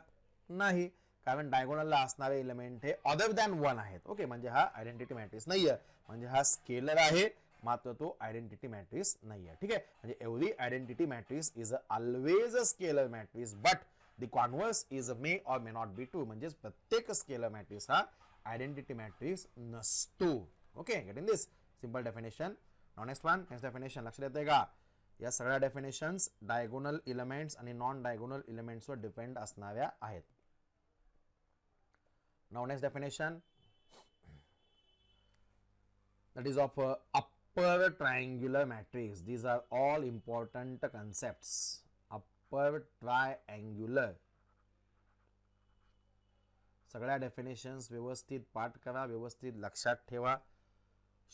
नाही, कारण डायगोनलला असणारे एलिमेंट हे अदर दॅन 1 आहेत. ओके, म्हणजे हा आयडेंटिटी मॅट्रिक्स नाहीये, म्हणजे हा स्केलर आहे, मात्र तो आयडेंटिटी मॅट्रिक्स नाहीये. ठीक आहे. म्हणजे every identity matrix is always a scalar matrix, but the converse is may or may not be true. म्हणजे प्रत्येक स्केलर मॅट्रिक्स हा आयडेंटिटी मॅट्रिक्स नसतो. Okay, getting this? Simple definition. Next one, next definition. लक्षात येते का? या सगळ्या definitions diagonal elements आणि नॉन डायगोनल एलिमेंट्सवर डिपेंड असणाऱ्या आहेत. Now next definition. that is of upper triangular matrix. These are all important concepts. Upper triangular, सगळ्या डेफिनेशन्स व्यवस्थित पाठ करा, व्यवस्थित लक्षात ठेवा.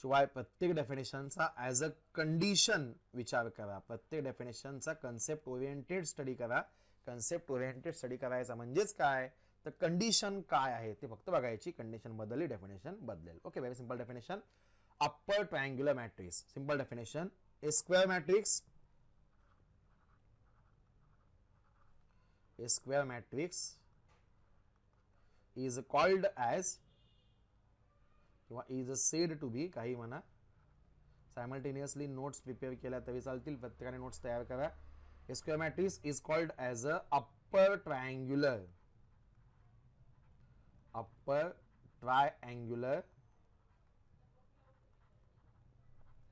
शिवाय प्रत्येक डेफिनेशनचा ॲज अ कंडिशन विचार करा. प्रत्येक डेफिनेशनचा कन्सेप्ट ओरिएंटेड स्टडी करा. कन्सेप्ट ओरिएंटेड स्टडी करायचा म्हणजेच काय, तर कंडिशन काय आहे ते फक्त बघायची. कंडिशन बदलली, डेफिनेशन बदलेल. Okay, very simple definition. Upper triangular matrix, simple definition. A square matrix, a square matrix is called as किंवा is said to be, काही म्हणा. सायमल्टेनियसली नोट्स प्रिपेअर केल्या तरी चालतील, प्रत्येकाने नोट्स तयार करा. A square matrix is called as a upper triangular, upper triangular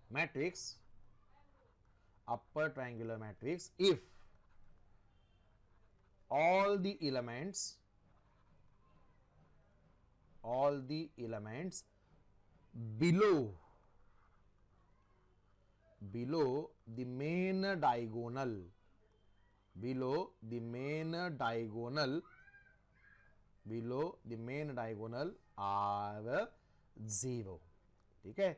matrix, upper triangular matrix if all the elements below the main diagonal, below the main diagonal are 0. ठीक है,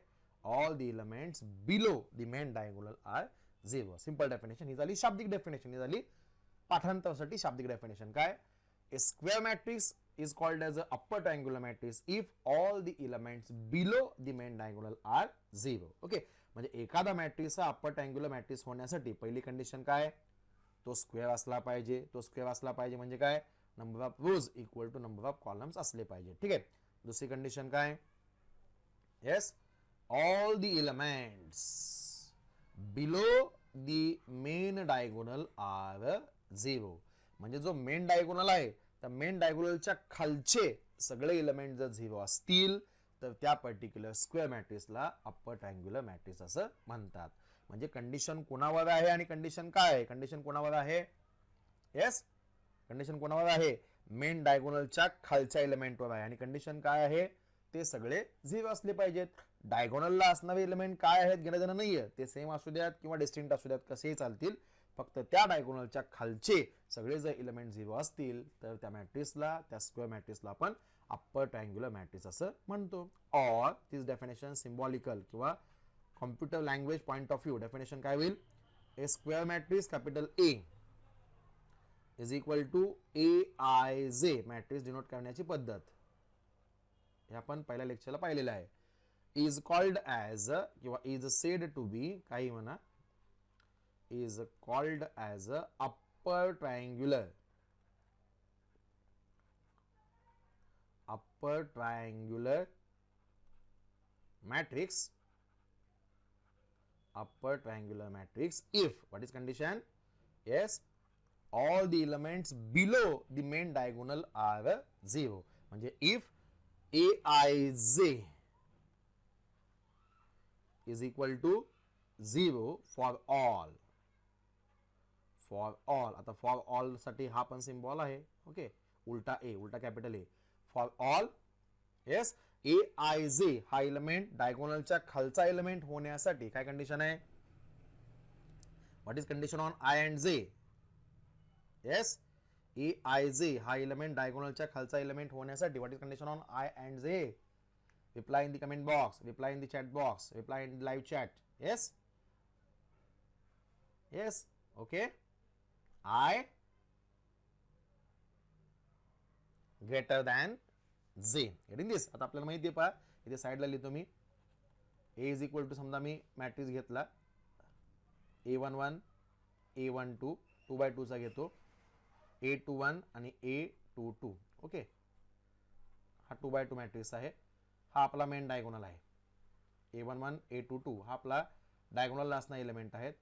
all the elements below the main diagonal are 0. Simple definition. ही झाली शाब्दिक definition, ही झाली पाठांतरासाठी शाब्दिक definition. काय, a square matrix is called as a upper triangular matrix if all the elements below the main diagonal are 0. Okay, म्हणजे एखादा matrix हा अप्पर ट्रायंग्युलर मॅट्रिक्स होण्यासाठी पहिली कंडिशन काय, तो स्क्वेअर असला पाहिजे. तो स्क्वेअर असला पाहिजे म्हणजे काय, number of rows equal to number of columns असले पाहिजे. ठीक आहे. दुसरी कंडिशन काय, yes, all the elements below the main diagonal are 0. म्हणजे जो मेन डायगोनल आहे त्या मेन डायगोनलच्या खालचे सगळे एलिमेंट जर 0 असतील तर त्या पर्टिक्युलर स्क्वेअर मॅट्रिक्सला अप्पर ट्रायंग्युलर मॅट्रिक्स असं म्हणतात. म्हणजे कंडिशन कोणावर आहे आणि कंडिशन काय आहे, कंडिशन कोणावर आहे, येस, कंडिशन कोणावर आहे, मेन डायगोनलच्या खालच्या एलिमेंटवर आहे. आणि कंडिशन काय आहे, ते सगळे 0 असले पाहिजेत. डायगोनलला असणारे एलिमेंट काय आहेत घेणं देणं नाहीये, ते सेम असू द्यात किंवा डिस्टिंक्ट असू द्यात, कसेही चालतील. फक्त त्या डायगोनलच्या खालचे सगळे जर एलिमेंट 0 असतील तर त्या मॅट्रिक्सला, त्या स्क्वेअर मॅट्रिक्सला आपण अप्पर ट्रायंग्युलर मॅट्रिक्स असं म्हणतो. ऑर दिस डेफिनेशन सिम्बॉलिकल किंवा computer language point of view definition काय होईल, a square matrix capital A is equal to AIJ. Matrix denote करण्याची पद्धत हे आपण पहिल्या लेक्चरला पाहिलेलं आहे. इज कॉल्ड ॲज किंवा इज सेड टू बी, काही म्हणा, is called as upper triangular, upper triangular matrix, upper triangular matrix if, what is condition, yes, all the elements below the main diagonal are 0. म्हणजे if AIJ is equal to 0 for all, for all. आता for all साठी हा पण symbol आहे. Okay, उलटा ए, उलटा capital A, for all, yes. AIJ हा element डायगोनलच्या खालचा एलिमेंट होण्यासाठी काय कंडिशन आहे, what is condition on I and J, yes. AIJ हा एलिमेंट डायगोनलच्या खालचा एलिमेंट होण्यासाठी what is condition on I and J, reply in the comment box, reply in the chat box, reply in the live chat. Yes, yes, okay. I greater than J. Getting this? आता आपल्याला माहिती आहे, पहा इथे साइडला लिहितो मी. A is equal to, समजा मी matrix घेतला A11 A12 2x2 चा घेतो, A21 आणि A22. ओके, हा 2x2 मॅट्रिक्स आहे. हा आपला मेन डायगोनल आहे. A11 A22 हा आपला डायगोनलला असणारा एलिमेंट आहेत.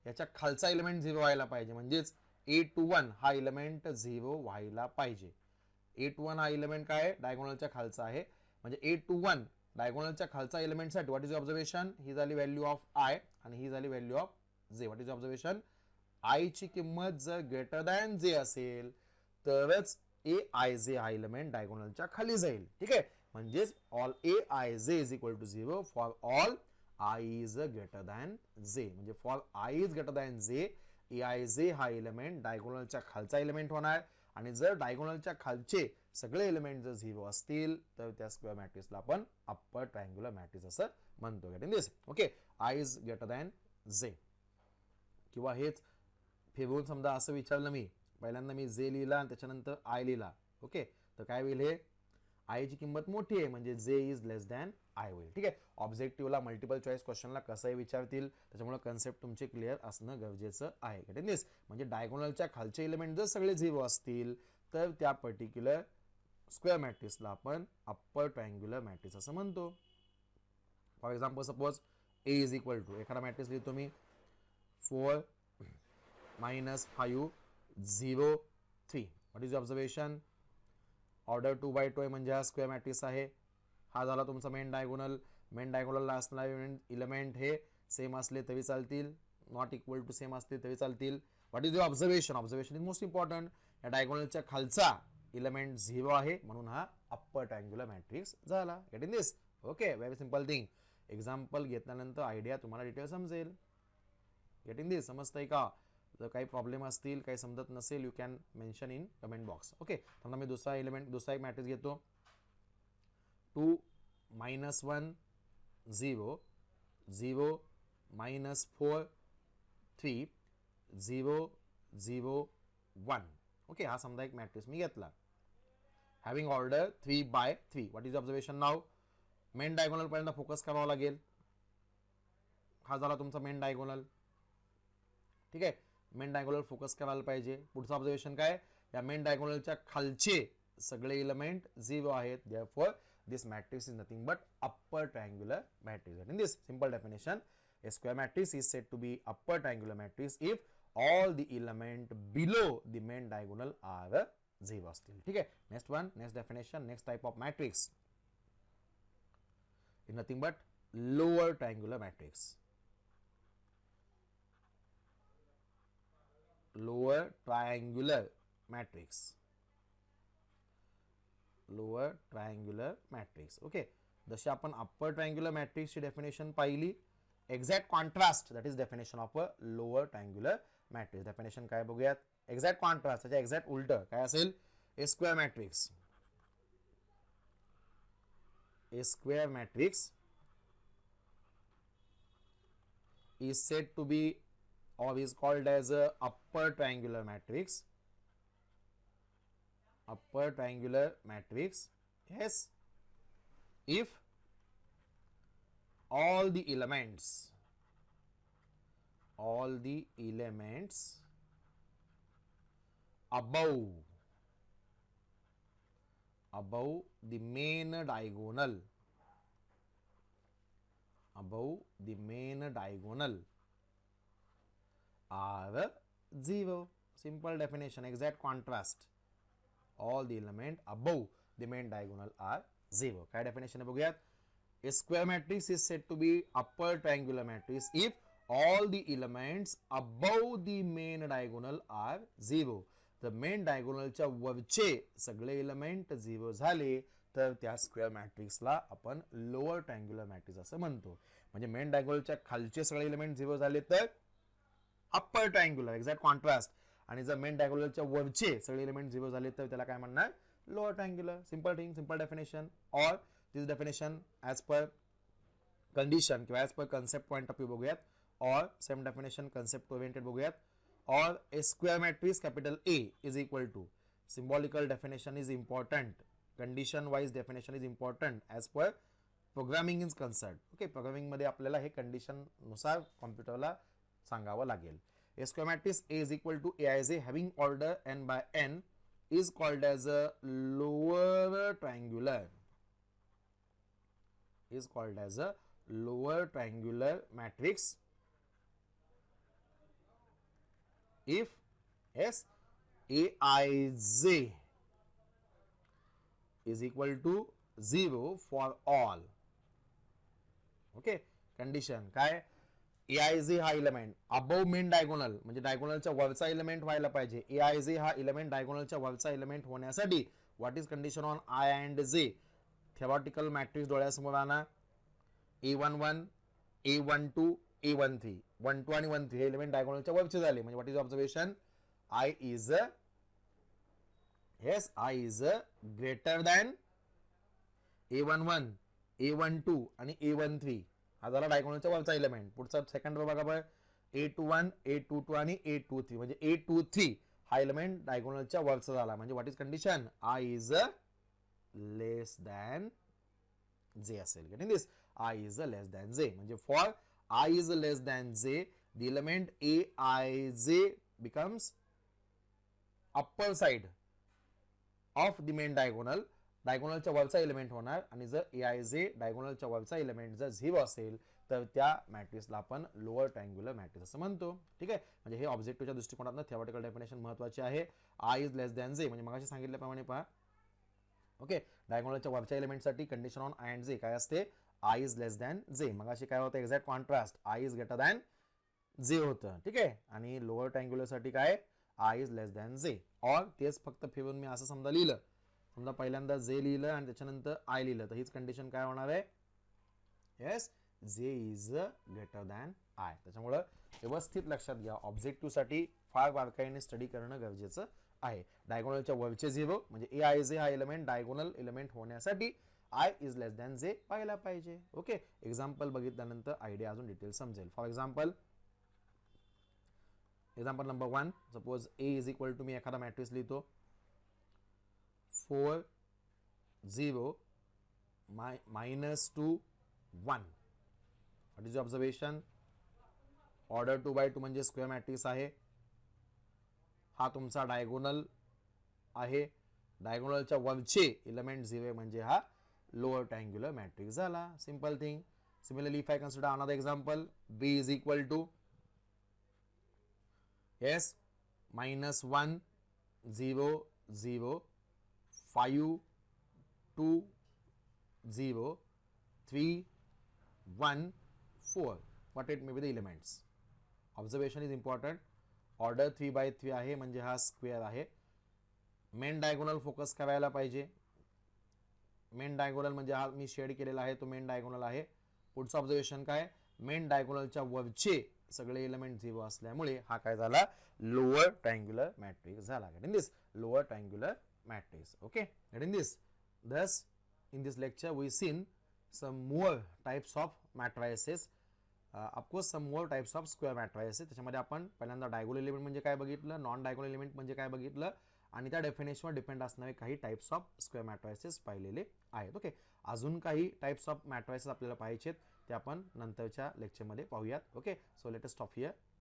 याच्या खालचा एलिमेंट 0 व्हायला पाहिजे, म्हणजेच A21 हा एलिमेंट 0 व्हायला पाहिजे. A21 हा एलिमेंट काय आहे, डायगोनलच्या खालचा आहे. म्हणजे A21 डायगोनलच्या खालचा एलिमेंटसाठी व्हॉट इज ऑब्झर्वेशन, ही झाली व्हॅल्यू ऑफ I आणि ही झाली value of J. What is observation, I ची किंमत जर ग्रेटर दॅन J असेल तरच AIJ हा एलिमेंट डायगोनलच्या खाली जाईल. ठीक आहे, म्हणजेच all A I J is equal to 0 for all I is greater than J. म्हणजे for I is greater than J A I जे हा एलिमेंट डायगोनलच्या खालचा एलिमेंट होणार आणि जर डायगोनलच्या खालचे सगळे एलिमेंट जर 0 असतील तर त्या स्क्वेअर मॅट्रिक्सला आपण अप्पर ट्रायंग्युलर मॅट्रिक्स असं म्हणतो. Getting this? Okay, I is greater than जे. किंवा हेच फिरवून समजा असं विचारलं मी, पहिल्यांदा मी जे लिहिला आणि त्याच्यानंतर आय लिहिला. ओके, तर काय होईल? हे आय ची किंमत मोठी आहे म्हणजे जे इज लेस दॅन आय होईल. ठीक आहे, ऑब्जेक्टिव्हला मल्टिपल चॉईस क्वेश्चनला कसंही विचारतील त्याच्यामुळे कन्सेप्ट तुमचे क्लिअर असणं गरजेचं आहे. Getting this? म्हणजे डायगोनलच्या खालचे एलिमेंट जर सगळे 0 असतील तर त्या पर्टिक्युलर स्क्वेअर मॅट्रिक्सला आपण अप्पर ट्रायंग्युलर मॅट्रिक्स असं म्हणतो. For example suppose A is equal to, एखादा मॅट्रिक्स लिहितो मी 4 -5 0 3. What is observation? Order 2 by 2 म्हणजे हा स्क्वेअर मॅट्रिक्स आहे. हा झाला तुमचा मेन डायगोनल. मेन डायगोनलला असणारे इलेमेंट हे सेम असले तरी चालतील, नॉट इक्वल टू सेम असले तरी चालतील. What is your observation? Observation is most important. या डायगोनलच्या खालचा इलेमेंट 0 आहे म्हणून हा अप्पर ट्रायंग्युलर मॅट्रिक्स झाला. Getting this? Okay, very simple thing. Example घेतल्यानंतर आयडिया तुम्हाला डिटेल समजेल. Getting this? समजतंय का? जर काही प्रॉब्लेम असतील, काही समजत नसेल, you can mention in comment box. Okay, समजा मी दुसरा एक मॅट्रिक्स घेतो 2 -1 0 0 -4 3 0 0 1. ओके, हा समजा एक मॅट्रिक्स मी घेतला having order 3 by 3. What is observation? Now main diagonal पर्यंत फोकस करावा लागेल. हा झाला तुमचा मेन डायगोनल. ठीक आहे, मेन डायगोनल फोकस करायला पाहिजे. पुढचं ऑब्झर्वेशन काय? या मेन डायगोनलच्या खालचे सगळे एलिमेंट 0 आहेत. Therefore this matrix is nothing but upper triangular matrix. In this simple definition, a square matrix is said to be upper triangular matrix if all the element below the main diagonal are 0 असतील. ठीक आहे, next one, next definition, next type of matrix is nothing but lower triangular matrix. Lower triangular matrix. Lower triangular matrix. Okay, जसे आपण upper triangular matrix ची definition पाहिली, exact contrast that is definition of a lower triangular matrix. Definition काय बघूयात? Exact contrast, त्याच्या exact उलट काय असेल? A square matrix. A square matrix is said to be or is called as a upper triangular matrix. Upper triangular matrix, yes, if all the elements above the main diagonal are 0. Simple definition, exact contrast. All the element above the main diagonal are 0. काय definition आहे बघूयात? A square matrix is said to be upper triangular matrix if all the elements above the main diagonal are 0. तर main डायगोनलच्या वरचे सगळे element 0 झाले तर त्या square मॅट्रिक्सला आपण लोअर ट्रायंग्युलर मॅट्रिक्स असं म्हणतो. म्हणजे मेन डायगोनलच्या खालचे सगळे एलिमेंट 0 झाले तर अप्पर ट्रायंग्युलर, एक्झॅक्ट कॉन्ट्रास्ट. आणि जर मेन डायगोनलच्या वरचे सगळे एलिमेंट 0 झाले तर त्याला काय म्हणणार? Lower triangular. Simple thing, simple definition. और दिस डेफिनेशन ॲज पर कंडिशन किंवा as per concept point of view बघूयात. और सेम डेफिनेशन कन्सेप्ट ओरिएंटेड बघूयात. Or a square matrix capital A is equal to, symbolical definition is important, condition wise definition is important as per programming is concerned. Okay, programming मध्ये आपल्याला हे condition नुसार कॉम्प्युटरला सांगावं लागेल. A square matrix A is equal to Aij having order n by n is called as a lower triangular. Is called as a lower triangular matrix if S Aij is equal to 0 for all. Okay, condition काय? Aij हा element above main diagonal म्हणजे डायगोनलच्या वरचा element व्हायला पाहिजे. Aij हा element डायगोनलच्या वरचा element होण्यासाठी what is condition on I and J? Theoretical matrix डोळ्यासमोर आणा. A11, A12, A13, 1 2 आणि 1 3 हे एलिमेंट डायगोनलच्या वरचे झाले. म्हणजे what is observation? I is greater than A11, A12 आणि A13. हा झाला डायगोनलच्या वरचा एलिमेंट. पुढचा सेकंड बघा बरं, A21, A22 आणि A23. म्हणजे A23 हा एलिमेंट डायगोनलच्या वरचा झाला. म्हणजे what is condition? I is less than J असेल. Getting this? I is less than J. म्हणजे for I is less than J, the element Aij becomes upper side of the main diagonal. डायगोनलच्या वरचा element होणार. आणि जर Aij डायगोनलच्या वरचा element जर 0 असेल तर त्या मॅट्रिक्सला आपण लोअर ट्रायंग्युलर मॅट्रिक्स असं म्हणतो. ठीक आहे. म्हणजे हे ऑब्जेक्टिव्हच्या दृष्टिकोनातून थेरॉटिकल डेफिनेशन महत्वाचे आहे. I is less than J म्हणजे मगाशी सांगितल्याप्रमाणे पहा. ओके, डायगोनलच्या वरच्या एलिमेंटसाठी condition on I and J काय असते? I is less than J. मगाशी काय होतं? Exact contrast, I is greater than J होतं. ठीक आहे. आणि लोअर ट्रायंग्युलर साठी काय? I is less than J. और तेच फक्त फिरून मी असं समजा लिहिलं, समजा पहिल्यांदा J लिहिलं आणि त्याच्यानंतर I लिहिलं, तर हीच कंडिशन काय होणार आहे? Yes, J is greater than I. त्याच्यामुळं व्यवस्थित लक्षात घ्या, ऑब्जेक्टिव्ह साठी फार बारकाईने स्टडी करणं गरजेचं आहे. डायगोनलच्या वरचे 0 म्हणजे Aij हा एलिमेंट डायगोनल एलिमेंट होण्यासाठी I is less than J पाहायला पाहिजे. ओके, एक्झाम्पल बघितल्यानंतर आयडिया अजून डिटेल समजेल. For example number 1, suppose A is equal to, मी एखादा मॅट्रिक्स लिहितो 4 0 -2 1. What is observation? Order 2 by 2 म्हणजे स्क्वेअर मॅट्रिक्स आहे. हा तुमचा डायगोनल आहे. डायगोनलच्या वरचे एलिमेंट 0 म्हणजे हा लोअर ट्रायंग्युलर मॅट्रिक्स झाला. Simple thing. Similarly if I consider another example, B is equal to yes -1 0 0 5 2 0 3 1 4. what it may be the elements. Observation is important. Order 3 by 3 आहे म्हणजे हा स्क्वेअर आहे. मेन डायगोनल फोकस करायला पाहिजे. Main diagonal म्हणजे हा मी shade केलेला आहे तो मेन डायगोनल आहे. पुढचं ऑब्झर्वेशन काय? मेन डायगोनलच्या वरचे सगळे एलिमेंट 0 असल्यामुळे हा काय झाला? लोअर ट्रायंग्युलर मॅट्रिक्स झाला. Getting this? Lower triangular matrix. Okay, getting this? thus in this lecture we seen some more types of matrices, of course some more types of square matrices. त्याच्यामध्ये आपण पहिल्यांदा diagonal element म्हणजे काय बघितलं, non diagonal element म्हणजे काय बघितलं, आणि त्या डेफिनेशनवर डिपेंड असणारे काही टाइप्स ऑफ स्क्वेअर मॅट्रिसेस पाहिलेले आहेत. ओके, अजून काही टाइप्स ऑफ मॅट्रिसेस आपल्याला पाहायचे ते आपण नंतरच्या लेक्चरमध्ये पाहूयात. Okay, so let us stop here.